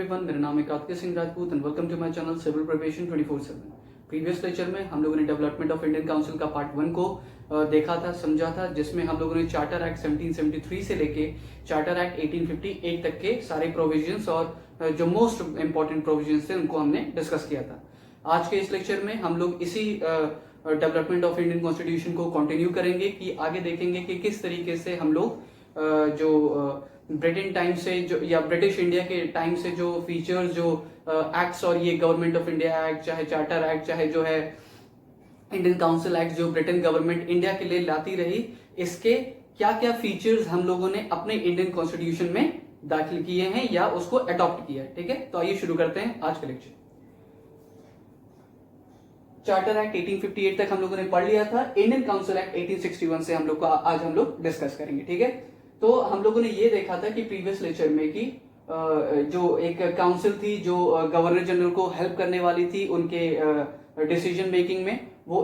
Everyone, मेरा नाम है Kartik Singh Rajput and welcome to my channel civil preparation 24/7। Previous lecture में हम लोगों ने डेवलपमेंट ऑफ इंडियन काउंसिल का पार्ट 1 को देखा था, समझा था, जिसमें हम लोगों ने चार्टर एक्ट 1773 से लेके चार्टर एक्ट 1858 तक के सारे प्रोविजंस और जो मोस्ट इंपॉर्टेंट प्रोविजंस थे उनको हमने डिस्कस किया था। आज के इस लेक्चर में हम लोग इसी डेवलपमेंट ऑफ इंडियन कॉन्स्टिट्यूशन को कंटिन्यू करेंगे कि आगे देखेंगे कि किस तरीके से हम लोग जो ब्रिटेन टाइम से जो या ब्रिटिश इंडिया के टाइम से जो फीचर्स जो एक्ट्स और ये गवर्नमेंट ऑफ इंडिया एक्ट, चाहे चार्टर एक्ट, चाहे जो है इंडियन काउंसिल एक्ट जो ब्रिटेन गवर्नमेंट इंडिया के लिए लाती रही, इसके क्या क्या फीचर्स हम लोगों ने अपने इंडियन कॉन्स्टिट्यूशन में दाखिल किए हैं या उसको अडॉप्ट किया है। ठीक है, तो आइए शुरू करते हैं आज का लेक्चर। चार्टर एक्ट 1858 तक हम लोगों ने पढ़ लिया था। इंडियन काउंसिल एक्ट 1861 से हम लोग का आज हम लोग डिस्कस करेंगे। ठीक है, तो हम लोगों ने ये देखा था कि प्रीवियस लेक्चर में कि जो एक काउंसिल थी जो गवर्नर जनरल को हेल्प करने वाली थी उनके डिसीजन मेकिंग में, वो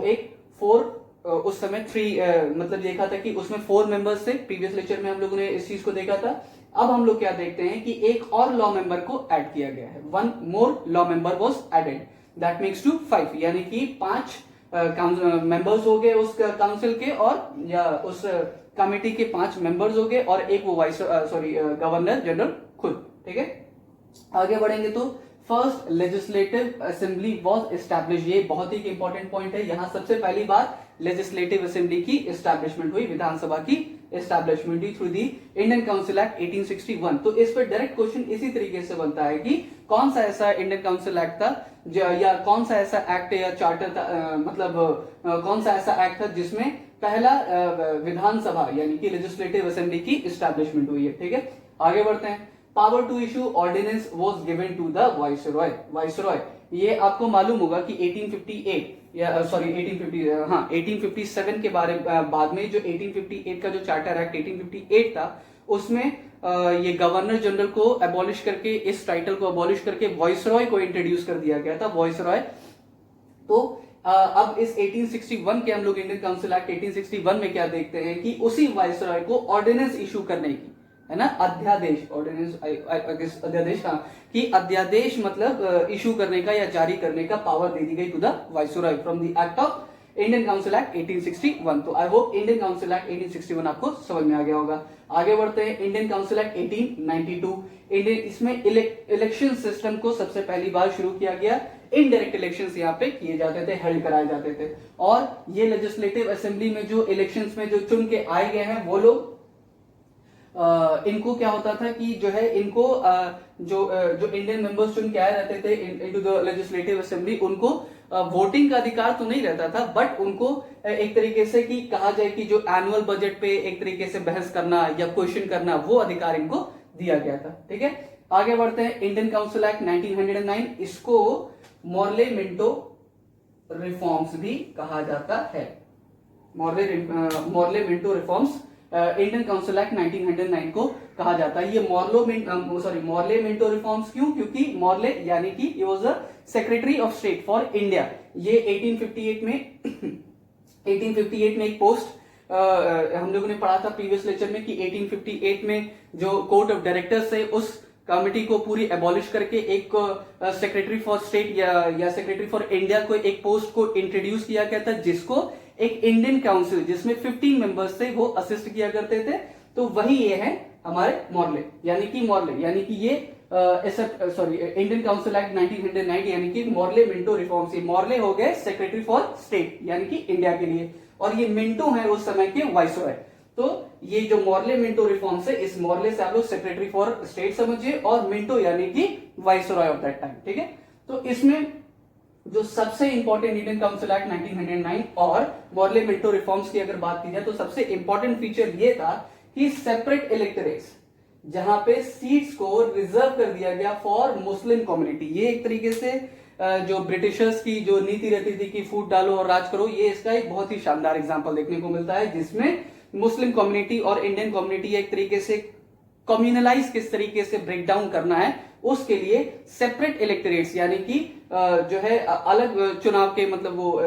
उस समय 3 मतलब देखा था कि उसमें 4 मेंबर्स थे। प्रीवियस लेक्चर में हम लोगों ने इस चीज को देखा था। अब हम लोग क्या देखते हैं कि एक और लॉ मेंबर को ऐड किया गया है। 1 more law member was added, that makes to 5, यानी कि 5 मेंबर्स हो गए उस काउंसिल के, और या उस कमेटी के 5 मेंबर्स हो गए, और एक वो गवर्नर जनरल खुद। ठीक है, आगे बढ़ेंगे तो first legislative assembly was establish. ये बहुत ही इंपॉर्टेंट पॉइंट है। यहां सबसे पहली बार लेजिस्लेटिव असेंबली की एस्टैब्लिशमेंट हुई, विधानसभा की एस्टैब्लिशमेंट हुई through the Indian council act 1861। तो इस पर डायरेक्ट क्वेश्चन इसी तरीके से बनता है कि कौन सा ऐसा इंडियन काउंसिल एक्ट था या कौन सा ऐसा एक्ट या चार्टर था, मतलब कौन सा ऐसा एक्ट था जिसमें पहला विधानसभा यानी कि लेजिस्लेटिव असेंबली की एस्टैब्लिशमेंट हुई है। ठीक है, आगे बढ़ते हैं। Power to issue ordinance was given to the viceroy. ये आपको मालूम होगा कि 1857 के बारे बाद में जो 1858 का जो चार्टर एक्ट 1858 था, उसमें ये गवर्नर जनरल को अबॉलिश करके, इस टाइटल को अबॉलिश करके वाइसरॉय को इंट्रोड्यूस कर दिया गया था, वाइसरॉय। तो अब इस 1861 के हम लोग इंडियन काउंसिल एक्ट 1861 में क्या देखते हैं कि उसी वाइसरॉय को ऑर्डिनेंस इशू करने की, है ना, अध्यादेश, ऑर्डिनेंस अध्यादेश, हाँ, कि अध्यादेश मतलब इशू करने का या जारी करने का पावर दे दी गई to the viceroy from the act of Indian council act 1861। तो I hope Indian council act 1861 आपको समझ में आ गया होगा। आगे बढ़ते हैं। इंडियन काउंसिल एक्ट 1892, इसमें इलेक्शन सिस्टम को सबसे पहली बार शुरू किया गया। इनडायरेक्ट इलेक्शंस यहाँ पे किए जाते थे, हेल्ड कराए जाते थे, और ये लेजिस्लेटिव असेंबली में जो इलेक्शंस में जो चुन के आए गए हैं वो लोग, इनको क्या होता था कि जो है इनको जो इंडियन मेंबर्स चुन के आए रहते थे इनटू द लेजिस्लेटिव असेंबली, उनको वोटिंग का अधिकार तो नहीं रहता था, बट उनको एक तरीके से कि कहा जाए कि जो एनुअल बजट पे एक तरीके से बहस करना या क्वेश्चन करना, वो अधिकार इनको दिया गया था। ठीक है, आगे बढ़ते हैं। इंडियन काउंसिल एक्ट 1909, इसको मॉर्ले मिंटो रिफॉर्म्स भी कहा जाता है। Morley Minto reforms Indian council act 1909 को कहा जाता है। ये मॉर्ले मिंटो रिफॉर्म्स क्यों? क्योंकि मॉर्ले यानी कि ये was the secretary of state for India. ये 1858 में एक पोस्ट हम लोगों ने पढ़ा था प्रीवियस लेक्चर में कि 1858 में जो कोर्ट ऑफ डायरेक्टर्स है उस कमिटी को पूरी एबॉलिश करके एक सेक्रेटरी फॉर स्टेट या सेक्रेटरी फॉर इंडिया को एक पोस्ट को इंट्रोड्यूस किया गया था, जिसको एक इंडियन काउंसिल जिसमें 15 मेंबर्स थे वो असिस्ट किया करते थे। तो वही ये है हमारे मॉर्ले, यानी कि ये इंडियन काउंसिल एक्ट 1909 यानी कि मॉर्ले मिंटो रिफॉर्म्स। मॉर्ले हो गए सेक्रेटरी फॉर स्टेट यानी कि इंडिया के लिए, और ये मिंटो है उस समय के वाइसरॉय। तो ये जो मॉर्ले मिंटो रिफॉर्म्स है, इस मॉर्ले से आप लोग सेक्रेटरी फॉर स्टेट समझिए, और मिंटो यानी कि वाइसरॉय ऑफ दैट टाइम। ठीक है, तो इसमें जो सबसे इंपॉर्टेंट इंडियन काउंसिल एक्ट 1909 और मॉर्ले मिंटो रिफॉर्म्स की अगर बात की जाए तो सबसे इंपॉर्टेंट फीचर ये था कि सेपरेट इलेक्टोरेट्स, जहां पे सीट्स को रिजर्व कर दिया गया फॉर मुस्लिम कम्युनिटी। ये एक तरीके से जो ब्रिटिशर्स की जो नीति रहती थी कि फूट डालो और राज करो, ये इसका एक बहुत ही शानदार एग्जांपल देखने को मिलता है, जिसमें मुस्लिम कम्युनिटी और इंडियन कम्युनिटी एक तरीके से कम्युनलाइज किस तरीके से ब्रेक डाउन करना है, उसके लिए सेपरेट इलेक्टोरेट्स यानी कि जो है अलग चुनाव के, मतलब वो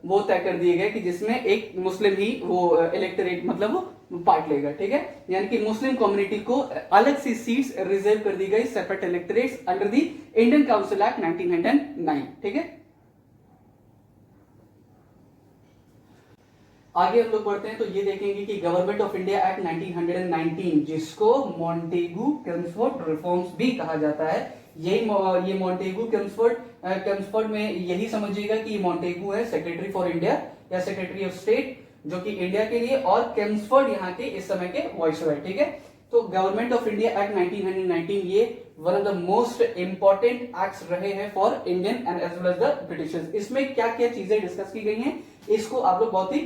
वो तय कर दिए गए कि जिसमें एक मुस्लिम ही वो इलेक्टोरेट मतलब वो पार्ट लेगा, ठीक है। यानी कि मुस्लिम कम्युनिटी को अलग सी सीट्स रिजर्व कर दी गई, separate electorates under the Indian council act 1909, ठीक है। आगे हम लोग बढ़ते हैं तो ये देखेंगे कि गवर्नमेंट ऑफ इंडिया एक्ट 1919, जिसको मॉन्टेगू किल्मसफोर्ड रिफॉर्म्स भी कहा जाता है, ये मॉन्टेगू किल्मसफोर्ड में यही समझिएगा कि मॉन्टेगू है सेक्रेटरी फॉर इंडिया या सेक्रेटरी ऑफ स्टेट जो कि इंडिया के लिए, और किल्मसफोर्ड यहाँ के इस समय के वाइसरॉय, ठीक है। तो गवर्नमेंट ऑफ इंडिया एक्ट 1919 ये one of the most important acts रहे हैं for Indian and as well as the Britishers. इसमें क्या क्या चीजें डिस्कस की गई हैं इसको आप लोग बहुत ही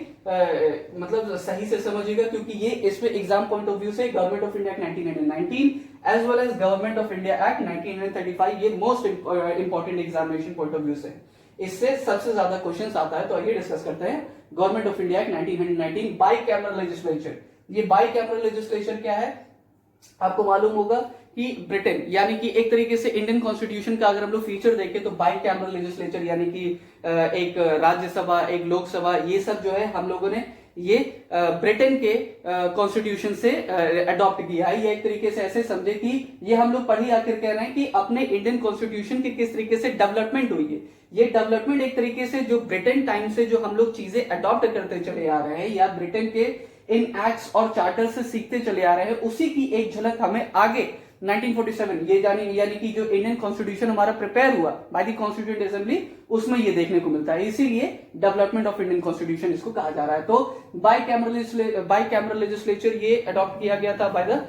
मतलब सही से समझिएगा, क्योंकि ये इसमें एग्जाम पॉइंट ऑफ व्यू से government of India act 1919 as well as government of India act 1935 ये most important examination point of view से इससे सबसे ज्यादा क्वेश्चंस आता है। तो आइए डिस्कस करते हैं government of India act 1919 by cameral legislature. ये बाई कैमरल लेजिस्लेचर क्या है, आपको मालूम होगा कि ब्रिटेन यानी कि एक तरीके से इंडियन कॉन्स्टिट्यूशन का अगर हम लोग फीचर देखें तो बाई कैमरल लेजिस्लेचर यानी कि एक राज्यसभा एक लोकसभा, ये सब जो है हम लोगों ने ये ब्रिटेन के कॉन्स्टिट्यूशन से अडॉप्ट किया है। ये एक तरीके से ऐसे समझे कि ये हम लोग पढ़ी आखिर कह रहे हैं कि अपने इंडियन कॉन्स्टिट्यूशन की किस तरीके से डेवलपमेंट हुई है। ये डेवलपमेंट एक तरीके से जो ब्रिटेन टाइम से जो हम लोग चीजें अडॉप्ट करते चले आ रहे हैं या ब्रिटेन के इन एक्ट्स और चार्टर से सीखते चले आ रहे हैं, उसी की एक झलक हमें आगे 1947 ये यानी कि जो इंडियन कॉन्स्टिट्यूशन हमारा प्रिपेयर हुआ बाय द कॉन्स्टिट्यूएंट असेंबली उसमें ये देखने को मिलता है। इसीलिए डेवलपमेंट ऑफ इंडियन कॉन्स्टिट्यूशन इसको कहा जा रहा है। तो बाय कैमरल लेजिस्लेचर ये अडॉप्ट किया गया था बाय द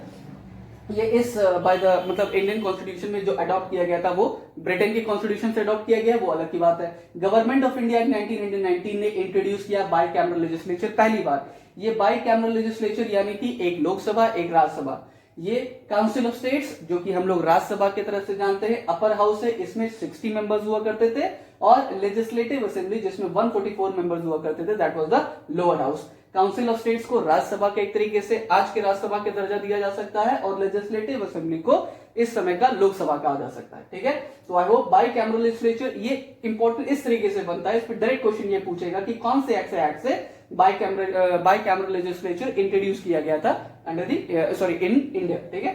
मतलब इंडियन कॉन्स्टिट्यूशन में जो अडॉप्ट किया गया था वो ब्रिटेन के कॉन्स्टिट्यूशन से अडॉप्ट किया गया, वो अलग की बात है। गवर्नमेंट ऑफ इंडिया 1919 ने इंट्रोड्यूस किया बाय कैमरल लेजिस्लेचर पहली बार। ये बाय कैमरल लेजिस्लेचर यानी कि एक लोकसभा एक राज्यसभा, ये काउंसिल ऑफ स्टेट्स जो कि हम लोग राज्यसभा की तरफ से जानते हैं, अपर हाउस है इसमें 60 मेंबर्स हुआ करते थे, और लेजिस्लेटिव असेंबली जिसमें 144 मेंबर्स हुआ करते थे, that was the lower house. Council of states को राज्यसभा के एक तरीके से आज के राज्यसभा के दर्जा दिया जा सकता है, और लेजिस्लेटिव असेंबली को इस समय का लोकसभा कहा जा सकता है, ठीक है। तो I hope by cameral legislature ये इंपॉर्टेंट इस तरीके से बनता है, इस पर डायरेक्ट क्वेश्चन ये पूछेगा कि कौन से एक्ट से बाय कैमरल लेजिस्लेचर इंट्रोड्यूस किया गया था अंडर दी इन इंडिया, ठीक है।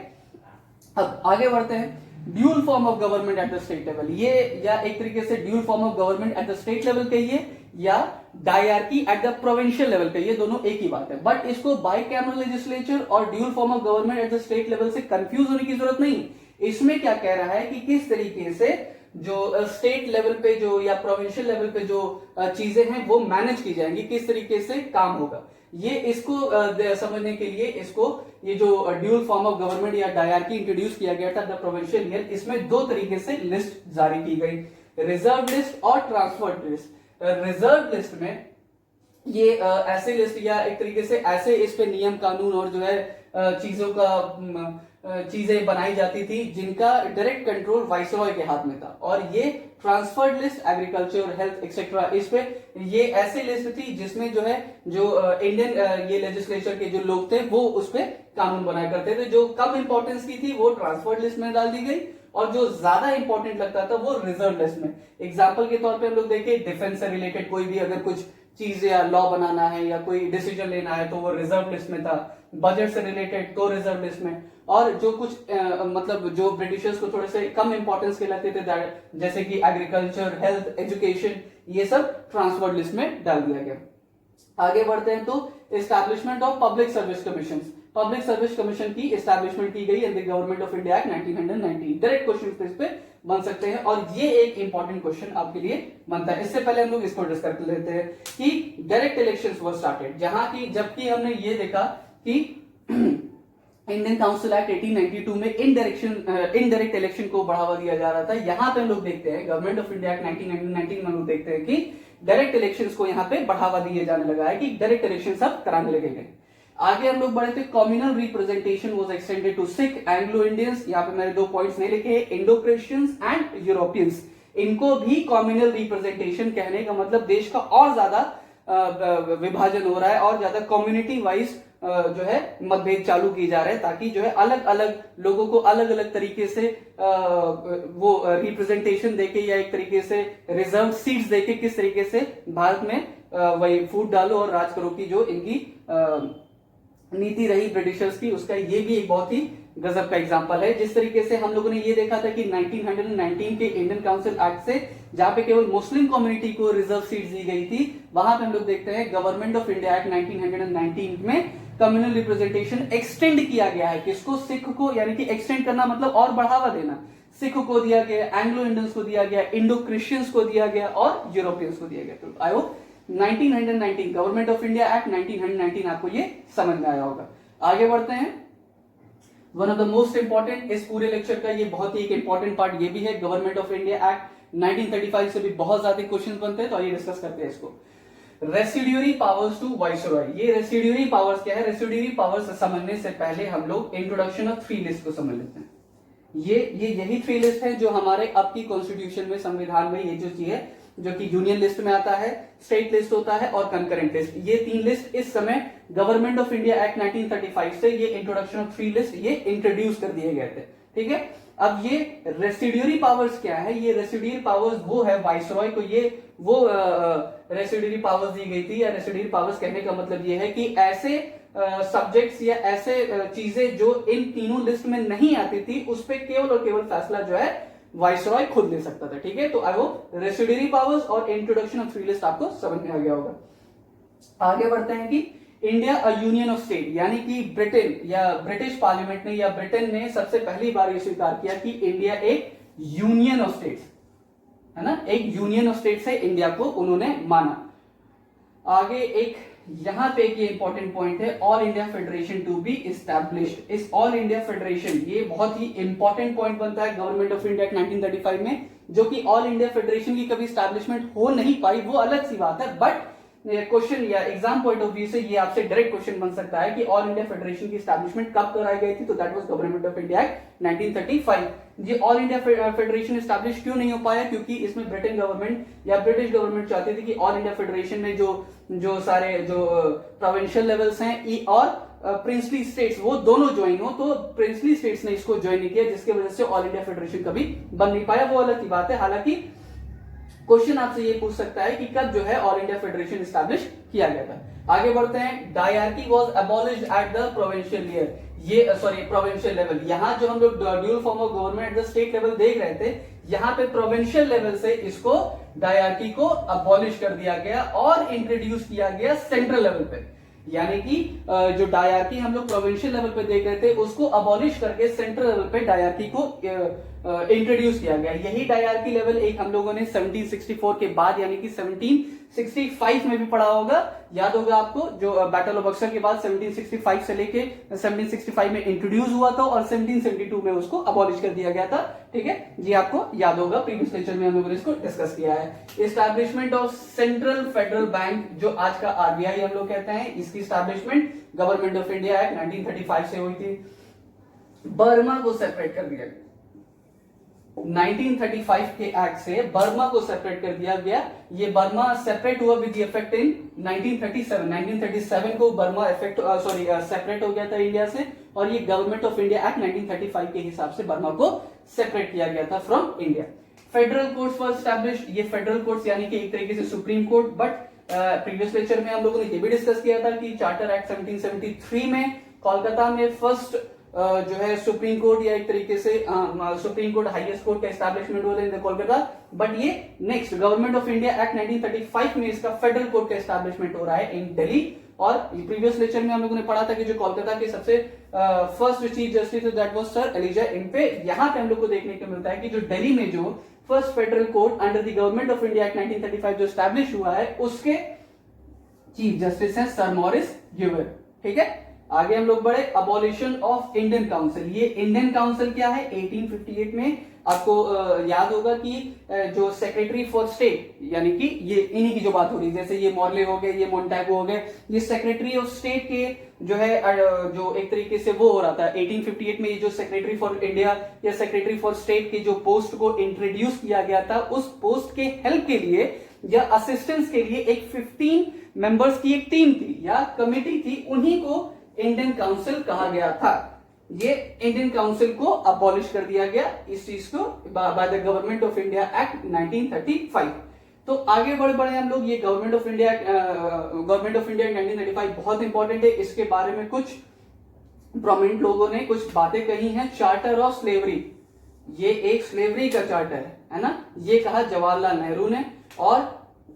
अब आगे बढ़ते हैं। Dual form of government at the state level, ये या एक तरीके से dual form of government at the state level कहिए या dyarchy at the provincial level कहिए, दोनों एक ही बात है। बट इसको बाय कैमरल लेजिस्लेचर और dual form of government at the state level से कंफ्यूज होने की जरूरत नहीं। इसमें क्या कह रहा है कि किस तरीके से जो स्टेट लेवल पे जो या प्रोविंशियल लेवल पे जो चीजें हैं वो मैनेज की जाएंगी, किस तरीके से काम होगा, ये इसको समझने के लिए इसको ये जो ड्यूल फॉर्म ऑफ गवर्नमेंट या डायरकी इंट्रोड्यूस किया गया था द प्रोविंशियल ईयर, इसमें दो तरीके से लिस्ट जारी की गई, रिजर्व लिस्ट और ट्रांसफर्ड लिस्ट। रिजर्व लिस्ट में ये ऐसे लिस्ट या एक तरीके से ऐसे इस पे नियम कानून और जो है चीजें बनाई जाती थी जिनका डायरेक्ट कंट्रोल वाइसरॉय के हाथ में था, और ये transferred list agriculture health etcetera इस पे ये ऐसे लिस्ट थी जिसमें जो है जो इंडियन ये लेजिस्लेचर के जो लोग थे वो उस पे कानून बनाया करते थे। जो कम इंपॉर्टेंस की थी वो ट्रांसफर्ड लिस्ट में डाल दी गई, और जो ज्यादा इंपॉर्टेंट लगता था वो रिजर्व लिस्ट में। एग्जाम्पल के तौर पे हम लोग देखें डिफेंस से रिलेटेड कोई भी अगर कुछ चीज या लॉ बनाना है या कोई डिसीजन लेना है तो वो रिजर्व लिस्ट में था, बजट से रिलेटेड तो रिजर्व लिस्ट में, और जो कुछ मतलब जो ब्रिटिशर्स को थोड़े से कम इंपॉर्टेंस के लगते थे जैसे कि एग्रीकल्चर हेल्थ एजुकेशन, ये सब ट्रांसफर्ड लिस्ट में डाल दिया गया। आगे बढ़ते हैं तो establishment of public service commission, public service commission की एस्टैब्लिशमेंट की गई under government of India act 1919। Direct question इस पे बन सकते हैं, और ये एक इंपॉर्टेंट क्वेश्चन आपके लिए बनता है। इससे पहले हम लोग इसको डिस्कस कर लेते हैं कि डायरेक्ट इलेक्शंस वर स्टार्टेड, जहां की जबकि हमने ये देखा कि इंडियन काउंसिल एक्ट 1892 में इनडायरेक्ट इलेक्शन को बढ़ावा दिया जा रहा था। यहां पे हम लोग देखते हैं गवर्नमेंट ऑफ इंडिया एक्ट 1919 में हम लोग देखते हैं कि डायरेक्ट इलेक्शंस को यहां पे बढ़ावा दिए जाने लगा है कि डायरेक्ट इलेक्शन सब कराने लगे गए। आगे हम लोग बढ़े थे, communal representation was extended to Sikh, Anglo Indians, यहाँ पे मैंने 2 पॉइंट्स नहीं लिखे, इंडो क्रिश्चियंस एंड यूरोपियंस, इनको भी कम्युनल रिप्रेजेंटेशन कहने का मतलब देश का और ज्यादा विभाजन हो रहा है और ज्यादा कम्युनिटी वाइज जो है मतभेद चालू किए जा रहे हैं, ताकि जो है अलग अलग लोगों को अलग अलग तरीके से वो रिप्रेजेंटेशन देके या एक तरीके से रिजर्व सीट्स देके किस तरीके से भारत में वही फूट डालो और राज करो की जो इनकी नीति रही ब्रिटिशर्स की, उसका ये भी एक बहुत ही गजब का एग्जांपल है। जिस तरीके से हम लोगों ने ये देखा था कि 1919 के इंडियन काउंसिल एक्ट से जहां पे केवल मुस्लिम कम्युनिटी को रिजर्व सीट दी गई थी, वहां पे हम लोग देखते हैं गवर्नमेंट ऑफ इंडिया एक्ट 1919 में कम्युनल रिप्रेजेंटेशन एक्सटेंड किया गया है। किसको? सिख को, यानी कि एक्सटेंड करना मतलब और बढ़ावा देना। सिख को दिया गया, एंग्लो इंडियंस को दिया गया, इंडो क्रिश्चियंस को दिया गया और यूरोपियंस को दिया गया। तो I hope 1919 government of India act 1919 आपको ये समझ में आया होगा। आगे बढ़ते हैं। One of the most important इस पूरे लेक्चर का ये बहुत ही एक इंपॉर्टेंट पार्ट ये भी है, गवर्नमेंट ऑफ इंडिया एक्ट 1935 से भी बहुत ज्यादा क्वेश्चन बनते हैं, तो आइए डिस्कस करते हैं इसको। Residuary powers to viceroy. ये रेसिड्यूरी पावर्स क्या है? रेसिड्यूरी पावर्स समझने से पहले हम लोग इंट्रोडक्शन ऑफ 3 लिस्ट को समझ लेते हैं। ये यही 3 लिस्ट है जो हमारे अब की कॉन्स्टिट्यूशन में, संविधान में, ये जो चीज है जो कि यूनियन लिस्ट में आता है, स्टेट लिस्ट होता है और कंकरेंट लिस्ट। ये 3 लिस्ट इस समय गवर्नमेंट ऑफ इंडिया एक्ट 1935 से ये इंट्रोडक्शन ऑफ 3 लिस्ट ये इंट्रोड्यूस कर दिए गए थे। ठीक है, अब ये रेसिड्यूरी पावर्स क्या है? ये रेसिड्यूरी पावर्स वो है वाइसरॉय को ये वो रेसिड्यूरी पावर्स दी गई थी, या रेसिड्यूरी पावर्स कहने का मतलब ये है कि ऐसे सब्जेक्ट्स या ऐसे चीजें जो इन तीनों लिस्ट में नहीं आती थी, उस पर केवल और केवल फैसला जो है वाइसरॉय खुद ले सकता था। ठीक है, तो आई होप रेसिड्यूरी पावर्स और इंट्रोडक्शन ऑफ 3 लिस्ट आपको समझ में आ गया होगा। आगे बढ़ते हैं कि India a union of state, यानी कि ब्रिटेन या ब्रिटिश पार्लियामेंट ने या ब्रिटेन ने सबसे पहली बार ये स्वीकार किया कि इंडिया एक यूनियन ऑफ स्टेट्स है ना, एक यूनियन ऑफ स्टेट्स है, इंडिया को उन्होंने माना। आगे एक यहां पे एक ये इंपॉर्टेंट पॉइंट है, all India federation to be established. इस ऑल इंडिया फेडरेशन ये बहुत ही इंपॉर्टेंट पॉइंट बनता है गवर्नमेंट ऑफ इंडिया 1935 में, जो कि ऑल इंडिया फेडरेशन की कभी स्टैब्लिशमेंट हो नहीं पाई, वो अलग सी बात है, बट क्वेश्चन या एग्जाम पॉइंट ऑफ व्यू से ये आपसे डायरेक्ट क्वेश्चन बन सकता है कि ऑल इंडिया फेडरेशन की स्टैब्लिशमेंट कब कराई गई थी, तो that was government of India act 1935। ये ऑल इंडिया फेडरेशन स्टैब्लिश क्यों नहीं हो पाया? क्योंकि इसमें ब्रिटेन गवर्नमेंट या ब्रिटिश गवर्नमेंट चाहती थी कि ऑल इंडिया फेडरेशन में जो सारे जो प्रोविंशियल लेवल्स हैं और प्रिंसली स्टेट्स वो दोनों ज्वाइन हो, तो प्रिंसली स्टेट्स ने इसको ज्वाइन नहीं किया, जिसकी वजह से ऑल इंडिया फेडरेशन कभी बन नहीं पाया, वो अलग की बात है। हालांकि क्वेश्चन आपसे ये पूछ सकता है कि कब जो है ऑल इंडिया फेडरेशन स्टैब्लिश किया गया था। आगे बढ़ते हैं। Dyarchy was abolished at the provincial provincial level. यहां जो हम लोग dual form of government at the state level देख रहे थे, यहां पे प्रोविंशियल लेवल से इसको डायरकी को अबॉलिश कर दिया गया और इंट्रोड्यूस किया गया सेंट्रल लेवल पे। यानी कि जो डायरकी हम लोग प्रोविंशियल लेवल पे देख रहे थे, उसको अबॉलिश करके सेंट्रल लेवल पे डायरकी को इंट्रोड्यूस किया गया। यही डायरकी लेवल एक हम लोगों ने 1764 के बाद यानी कि 1765 में भी पढ़ा होगा, याद होगा आपको, जो बैटल ऑफ बक्सर के बाद 1765 से लेके 1765 में इंट्रोड्यूस हुआ था और 1772 में उसको अबॉलिश कर दिया गया था। ठीक है जी, आपको याद होगा, प्रीवियस लेक्चर में हम लोगों ने इसको डिस्कस किया है। Establishment of central federal bank, जो आज का आरबीआई हम लोग कहते हैं, इसकी establishment government of India act 1935 से हुई थी। बर्मा को सेपरेट कर दिया गया 1935 के एक्ट से, बर्मा को सेपरेट कर दिया गया। ये बर्मा सेपरेट हुआ विद इफेक्ट इन 1937 को बर्मा सेपरेट हो गया था इंडिया से, और ये गवर्नमेंट ऑफ इंडिया एक्ट 1935 के हिसाब से बर्मा को सेपरेट किया गया था from India. Federal courts were established. ये फेडरल कोर्ट्स यानी कि एक तरीके से supreme court, but previous lecture में हम लोगों ने ये भी डिस्कस किया था कि चार्टर एक्ट 1773 में कोलकाता में फर्स्ट जो है सुप्रीम कोर्ट या एक तरीके से सुप्रीम कोर्ट हाईएस्ट कोर्ट का एस्टैब्लिशमेंट हुआ इन कोलकाता, बट ये next government of India act 1935 में इसका फेडरल कोर्ट का एस्टैब्लिशमेंट हो रहा है इन दिल्ली। और प्रीवियस लेक्चर में हम लोगों ने पढ़ा था कि जो कोलकाता के सबसे first chief justice that was sir Elijah Impey. यहाँ पे हम लोग को देखने को मिलता है कि जो दिल्ली में जो first federal court under the government of India act 1935 जो एस्टैब्लिश हुआ है, उसके चीफ जस्टिस हैं सर मॉरिस यूवर। ठीक है, आगे हम लोग बढ़े। Abolition of Indian council. ये इंडियन काउंसिल क्या है? 1858 में आपको याद होगा कि जो सेक्रेटरी फॉर स्टेट, यानी कि ये इन्हीं की जो बात हो रही है, जैसे ये मॉर्ले हो गए, ये मोन्टैगो हो गए, ये सेक्रेटरी ऑफ स्टेट के जो है जो एक तरीके से वो हो रहा था 1858 में, ये जो सेक्रेटरी फॉर इंडिया या सेक्रेटरी फॉर स्टेट की जो पोस्ट को इंट्रोड्यूस किया गया था, उस पोस्ट के हेल्प के लिए या असिस्टेंस के लिए एक 15 मेंबर्स की एक टीम थी या कमेटी थी, उन्हीं को इंडियन काउंसिल कहा गया था। ये इंडियन काउंसिल को अबॉलिश कर दिया गया इस चीज को by the government of India act 1935। तो आगे बढ़े हम लोग। ये गवर्नमेंट ऑफ इंडिया 1935 बहुत इंपॉर्टेंट है। इसके बारे में कुछ प्रोमिनेंट लोगों ने कुछ बातें कही हैं। चार्टर ऑफ स्लेवरी, ये एक स्लेवरी का चार्टर है ना। ये कहा जवाहरलाल नेहरू ने। और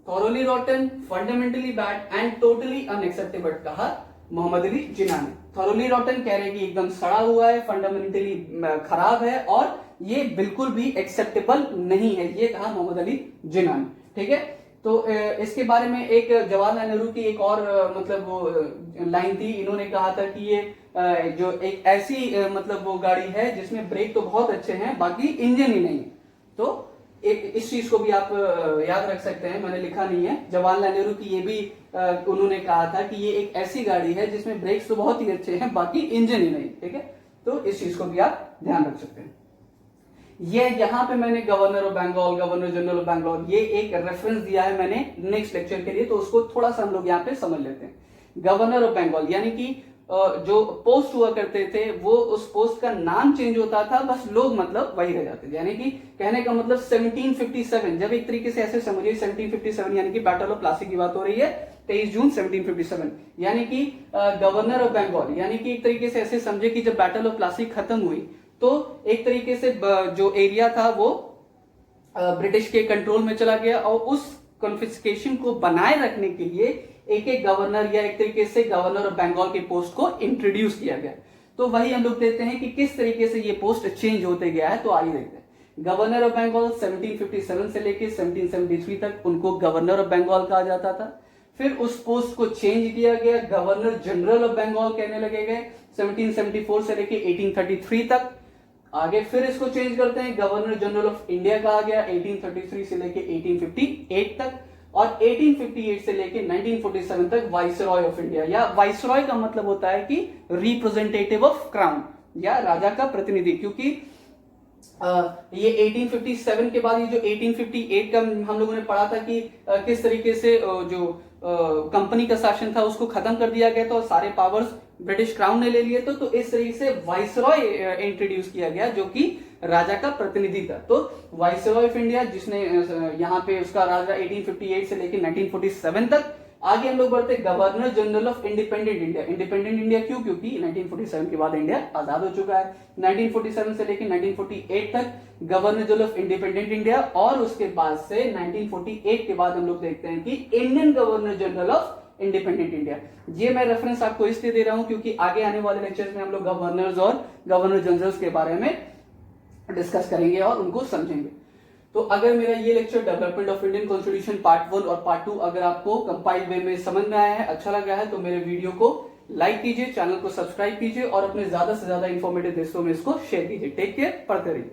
thoroughly रॉटन, fundamentally bad and totally unacceptable कहा मोहम्मद अली जिन्ना ने। थॉरोली रॉटन कह रहे हैं कि एकदम सड़ा हुआ है, फंडामेंटली खराब है और ये बिल्कुल भी एक्सेप्टेबल नहीं है, ये कहा मोहम्मद अली जिन्ना ने। ठीक है, तो इसके बारे में एक जवाहरलाल नेहरू की एक और मतलब वो लाइन थी। इन्होंने कहा था कि ये जो एक ऐसी मतलब वो गाड़ी है जिसमें ब्रेक तो बहुत अच्छे हैं, बाकी इंजन ही नहीं। तो इस चीज को भी आप याद रख सकते हैं, मैंने लिखा नहीं है। जवाहरलाल नेहरू की ये भी उन्होंने कहा था कि ये एक ऐसी गाड़ी है जिसमें ब्रेक्स तो बहुत ही अच्छे हैं, बाकी इंजन ही नहीं। ठीक है, तो इस चीज को भी आप ध्यान रख सकते हैं। ये यहाँ पे मैंने governor of Bengal, governor general of Bengal, ये एक रेफरेंस दिया है मैंने नेक्स्ट लेक्चर के लिए, तो उसको थोड़ा सा हम लोग यहाँ पे समझ लेते हैं। गवर्नर ऑफ बंगाल यानी कि जो पोस्ट हुआ करते थे वो उस पोस्ट का नाम चेंज होता था, बस लोग मतलब वही रह जाते थे। यानी कि कहने का मतलब 1757, जब एक तरीके से ऐसे समझिए 1757 यानी कि बैटल ऑफ प्लासी की बात हो रही है, 23 जून 1757, यानी कि गवर्नर ऑफ बंगाल, यानी कि एक तरीके से ऐसे समझे कि जब बैटल ऑफ प्लासी खत्म हुई तो एक तरीके से जो एरिया था वो ब्रिटिश के कंट्रोल में चला गया और उस कॉन्फिस्केशन को बनाए रखने के लिए एक एक गवर्नर या एक तरीके से गवर्नर ऑफ बंगाल की पोस्ट को इंट्रोड्यूस किया गया। तो वही हम लोग देखते हैं कि किस तरीके से ये पोस्ट चेंज होते गया है। तो आइए देखते हैं। गवर्नर ऑफ बंगाल 1757 से लेके 1773 तक उनको गवर्नर ऑफ बंगाल कहा जाता था। फिर उस पोस्ट को चेंज किया गया, गवर्नर जनरल ऑफ बंगाल कहने लगे गए 1774 से लेके 1833 तक। आगे फिर इसको चेंज करते हैं, गवर्नर जनरल ऑफ इंडिया कहा गया 1833 से लेके 1858 तक। और 1858 से लेके 1947 तक वाइसरॉय ऑफ इंडिया, या वाइसरॉय का मतलब होता है कि रिप्रेजेंटेटिव ऑफ क्राउन या राजा का प्रतिनिधि, क्योंकि ये 1857 के बाद ये जो 1858 का हम लोगों ने पढ़ा था कि किस तरीके से जो कंपनी का शासन था उसको खत्म कर दिया गया था और सारे पावर्स ब्रिटिश क्राउन ने ले लिए। तो इस तरीके से वाइसरॉय इंट्रोड्यूस किया गया जो कि राजा का प्रतिनिधि था। तो वाइसरॉय ऑफ इंडिया जिसने यहाँ पे उसका राजा 1858 से लेकर 1947 तक। आगे हम लोग बढ़ते governor general of independent India. Independent India क्यों? क्योंकि 1947 के बाद इंडिया आजाद हो चुका है। 1947 से लेकर 1948 तक governor general of independent India, और उसके बाद से 1948 के बाद हम लोग देखते हैं कि Indian governor general of independent India. ये मैं रेफरेंस आपको इसलिए दे रहा हूं क्योंकि आगे आने वाले लेक्चर्स में हम लोग गवर्नर्स और गवर्नर जनरल्स के बारे में डिस्कस करेंगे और उनको समझेंगे। तो अगर मेरा ये lecture development of Indian constitution part 1 और पार्ट 2 अगर आपको कंपाइल्ड वे में समझ में आया है, अच्छा लगा है, तो मेरे वीडियो को लाइक कीजिए, चैनल को सब्सक्राइब कीजिए और अपने ज्यादा से ज्यादा इंफॉर्मेटिव दोस्तों में इसको शेयर कीजिए। टेक केयर, पढ़ते रहिए।